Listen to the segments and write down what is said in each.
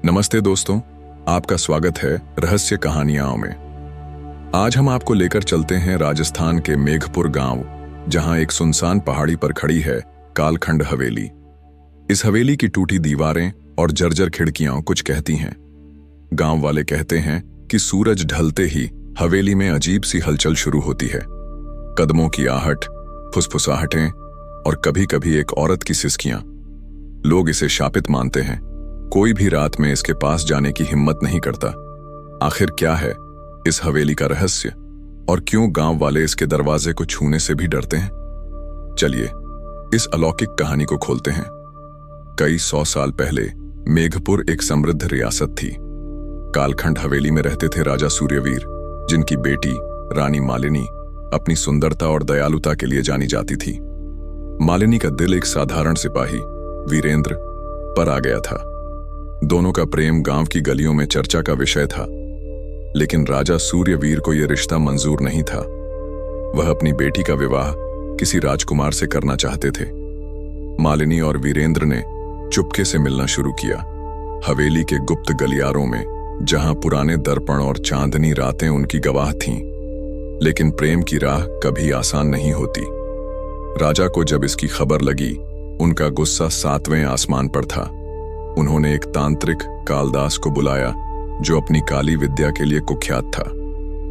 नमस्ते दोस्तों, आपका स्वागत है रहस्य कहानियां में। आज हम आपको लेकर चलते हैं राजस्थान के मेघपुर गांव, जहां एक सुनसान पहाड़ी पर खड़ी है कालखंड हवेली। इस हवेली की टूटी दीवारें और जर्जर खिड़कियां कुछ कहती हैं। गांव वाले कहते हैं कि सूरज ढलते ही हवेली में अजीब सी हलचल शुरू होती है। कदमों की आहट, फुसफुसाहटें और कभी कभी एक औरत की सिसकियां। लोग इसे शापित मानते हैं। कोई भी रात में इसके पास जाने की हिम्मत नहीं करता। आखिर क्या है इस हवेली का रहस्य और क्यों गांव वाले इसके दरवाजे को छूने से भी डरते हैं? चलिए इस अलौकिक कहानी को खोलते हैं। कई 100 साल पहले मेघपुर एक समृद्ध रियासत थी। कालखंड हवेली में रहते थे राजा सूर्यवीर, जिनकी बेटी रानी मालिनी अपनी सुंदरता और दयालुता के लिए जानी जाती थी। मालिनी का दिल एक साधारण सिपाही वीरेंद्र पर आ गया था। दोनों का प्रेम गांव की गलियों में चर्चा का विषय था। लेकिन राजा सूर्यवीर को यह रिश्ता मंजूर नहीं था। वह अपनी बेटी का विवाह किसी राजकुमार से करना चाहते थे। मालिनी और वीरेंद्र ने चुपके से मिलना शुरू किया, हवेली के गुप्त गलियारों में, जहां पुराने दर्पण और चांदनी रातें उनकी गवाह थीं। लेकिन प्रेम की राह कभी आसान नहीं होती। राजा को जब इसकी खबर लगी, उनका गुस्सा 7वें आसमान पर था। उन्होंने एक तांत्रिक कालदास को बुलाया, जो अपनी काली विद्या के लिए कुख्यात था।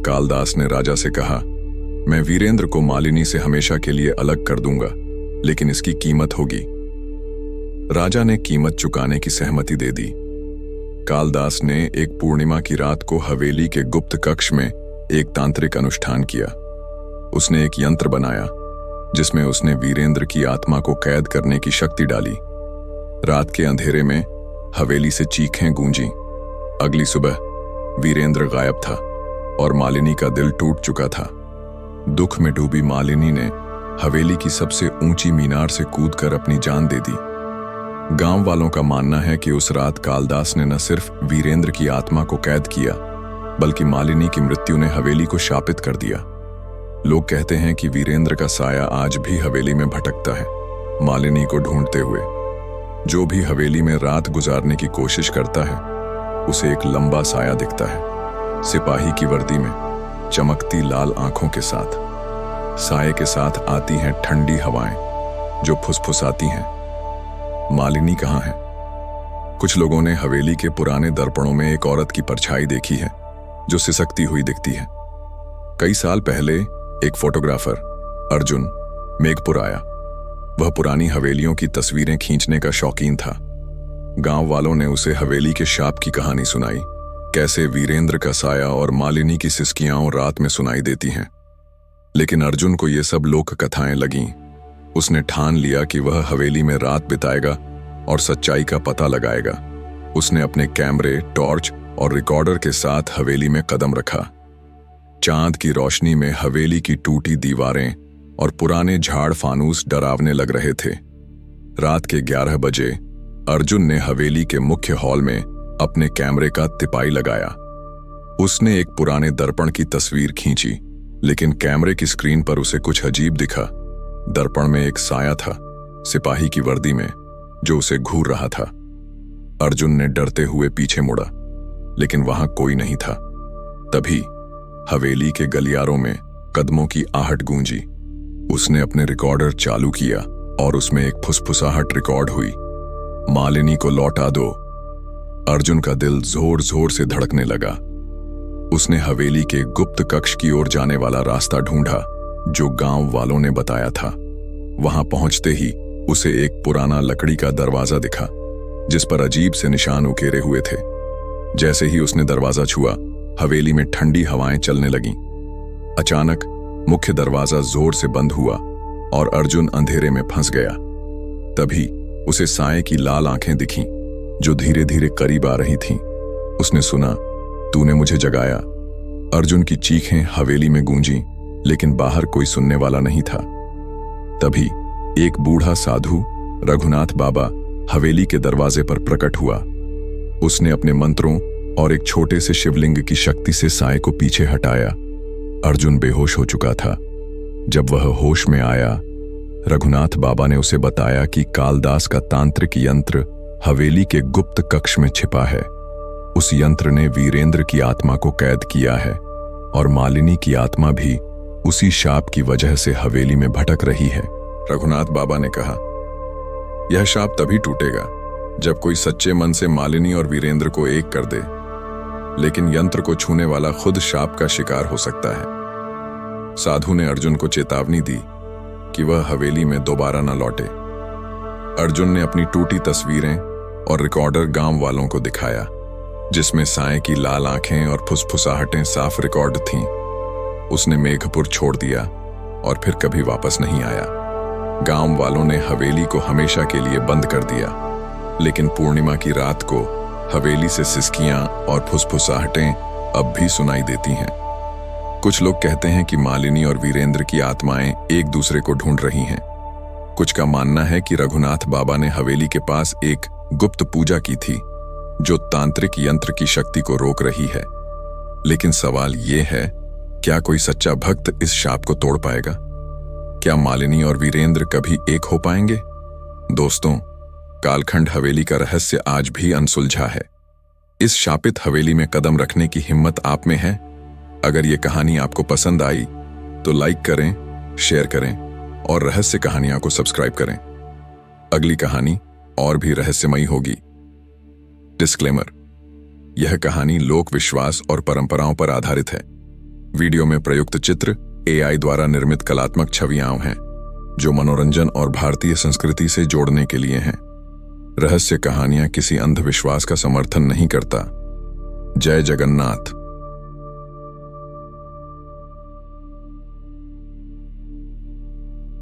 कालदास ने राजा से कहा, मैं वीरेंद्र को मालिनी से हमेशा के लिए अलग कर दूंगा, लेकिन इसकी कीमत होगी। राजा ने कीमत चुकाने की सहमति दे दी। कालदास ने एक पूर्णिमा की रात को हवेली के गुप्त कक्ष में एक तांत्रिक अनुष्ठान किया। उसने एक यंत्र बनाया, जिसमें उसने वीरेंद्र की आत्मा को कैद करने की शक्ति डाली। रात के अंधेरे में हवेली से चीखें गूंजी। अगली सुबह वीरेंद्र गायब था और मालिनी का दिल टूट चुका था। दुख में डूबी मालिनी ने हवेली की सबसे ऊंची मीनार से कूदकर अपनी जान दे दी। गांव वालों का मानना है कि उस रात कालदास ने न सिर्फ वीरेंद्र की आत्मा को कैद किया, बल्कि मालिनी की मृत्यु ने हवेली को शापित कर दिया। लोग कहते हैं कि वीरेंद्र का साया आज भी हवेली में भटकता है, मालिनी को ढूंढते हुए। जो भी हवेली में रात गुजारने की कोशिश करता है, उसे एक लंबा साया दिखता है, सिपाही की वर्दी में, चमकती लाल आंखों के साथ। साये के साथ आती हैं ठंडी हवाएं, जो फुसफुसाती हैं, मालिनी कहाँ है? कुछ लोगों ने हवेली के पुराने दर्पणों में एक औरत की परछाई देखी है, जो सिसकती हुई दिखती है। कई साल पहले एक फोटोग्राफर अर्जुन मेघपुर आया। वह पुरानी हवेलियों की तस्वीरें खींचने का शौकीन था। गांव वालों ने उसे हवेली के शाप की कहानी सुनाई, कैसे वीरेंद्र का साया और मालिनी की सिसकियां रात में सुनाई देती हैं। लेकिन अर्जुन को ये सब लोक कथाएं लगीं। उसने ठान लिया कि वह हवेली में रात बिताएगा और सच्चाई का पता लगाएगा। उसने अपने कैमरे, टॉर्च और रिकॉर्डर के साथ हवेली में कदम रखा। चांद की रोशनी में हवेली की टूटी दीवारें और पुराने झाड़ फानूस डरावने लग रहे थे। रात के 11 बजे अर्जुन ने हवेली के मुख्य हॉल में अपने कैमरे का तिपाई लगाया। उसने एक पुराने दर्पण की तस्वीर खींची, लेकिन कैमरे की स्क्रीन पर उसे कुछ अजीब दिखा। दर्पण में एक साया था, सिपाही की वर्दी में, जो उसे घूर रहा था। अर्जुन ने डरते हुए पीछे मुड़ा, लेकिन वहां कोई नहीं था। तभी हवेली के गलियारों में कदमों की आहट गूंजी। उसने अपने रिकॉर्डर चालू किया और उसमें एक फुसफुसाहट रिकॉर्ड हुई, मालिनी को लौटा दो। अर्जुन का दिल जोर जोर से धड़कने लगा। उसने हवेली के गुप्त कक्ष की ओर जाने वाला रास्ता ढूंढा, जो गांव वालों ने बताया था। वहां पहुंचते ही उसे एक पुराना लकड़ी का दरवाजा दिखा, जिस पर अजीब से निशान उकेरे हुए थे। जैसे ही उसने दरवाजा छुआ, हवेली में ठंडी हवाएं चलने लगीं। अचानक मुख्य दरवाजा जोर से बंद हुआ और अर्जुन अंधेरे में फंस गया। तभी उसे साये की लाल आंखें दिखीं, जो धीरे धीरे करीब आ रही थीं। उसने सुना, तूने मुझे जगाया। अर्जुन की चीखें हवेली में गूंजी, लेकिन बाहर कोई सुनने वाला नहीं था। तभी एक बूढ़ा साधु रघुनाथ बाबा हवेली के दरवाजे पर प्रकट हुआ। उसने अपने मंत्रों और एक छोटे से शिवलिंग की शक्ति से साये को पीछे हटाया। अर्जुन बेहोश हो चुका था। जब वह होश में आया, रघुनाथ बाबा ने उसे बताया कि कालदास का तांत्रिक यंत्र हवेली के गुप्त कक्ष में छिपा है। उस यंत्र ने वीरेंद्र की आत्मा को कैद किया है और मालिनी की आत्मा भी उसी शाप की वजह से हवेली में भटक रही है। रघुनाथ बाबा ने कहा, यह शाप तभी टूटेगा जब कोई सच्चे मन से मालिनी और वीरेंद्र को एक कर दे, लेकिन यंत्र को छूने वाला खुद शाप का शिकार हो सकता है। साधु ने अर्जुन को चेतावनी दी कि वह हवेली में दोबारा न लौटे। अर्जुन ने अपनी टूटी तस्वीरें और रिकॉर्डर गांव वालों को दिखाया, जिसमें साएं की लाल आंखें और फुसफुसाहटें साफ रिकॉर्ड थीं। उसने मेघपुर छोड़ दिया और फिर कभी वापस नहीं आया। गांव वालों ने हवेली को हमेशा के लिए बंद कर दिया, लेकिन पूर्णिमा की रात को हवेली से सिसकियां और फुसफुसाहटें अब भी सुनाई देती हैं। कुछ लोग कहते हैं कि मालिनी और वीरेंद्र की आत्माएं एक दूसरे को ढूंढ रही हैं। कुछ का मानना है कि रघुनाथ बाबा ने हवेली के पास एक गुप्त पूजा की थी जो तांत्रिक यंत्र की शक्ति को रोक रही है। लेकिन सवाल यह है, क्या कोई सच्चा भक्त इस शाप को तोड़ पाएगा? क्या मालिनी और वीरेंद्र कभी एक हो पाएंगे? दोस्तों, कालखंड हवेली का रहस्य आज भी अनसुलझा है। इस शापित हवेली में कदम रखने की हिम्मत आप में है? अगर ये कहानी आपको पसंद आई तो लाइक करें, शेयर करें और रहस्य कहानियां को सब्सक्राइब करें। अगली कहानी और भी रहस्यमयी होगी। डिस्क्लेमर: यह कहानी लोक विश्वास और परंपराओं पर आधारित है। वीडियो में प्रयुक्त चित्र AI द्वारा निर्मित कलात्मक छवियां हैं जो मनोरंजन और भारतीय संस्कृति से जोड़ने के लिए हैं। रहस्य कहानियां किसी अंधविश्वास का समर्थन नहीं करता। जय जगन्नाथ।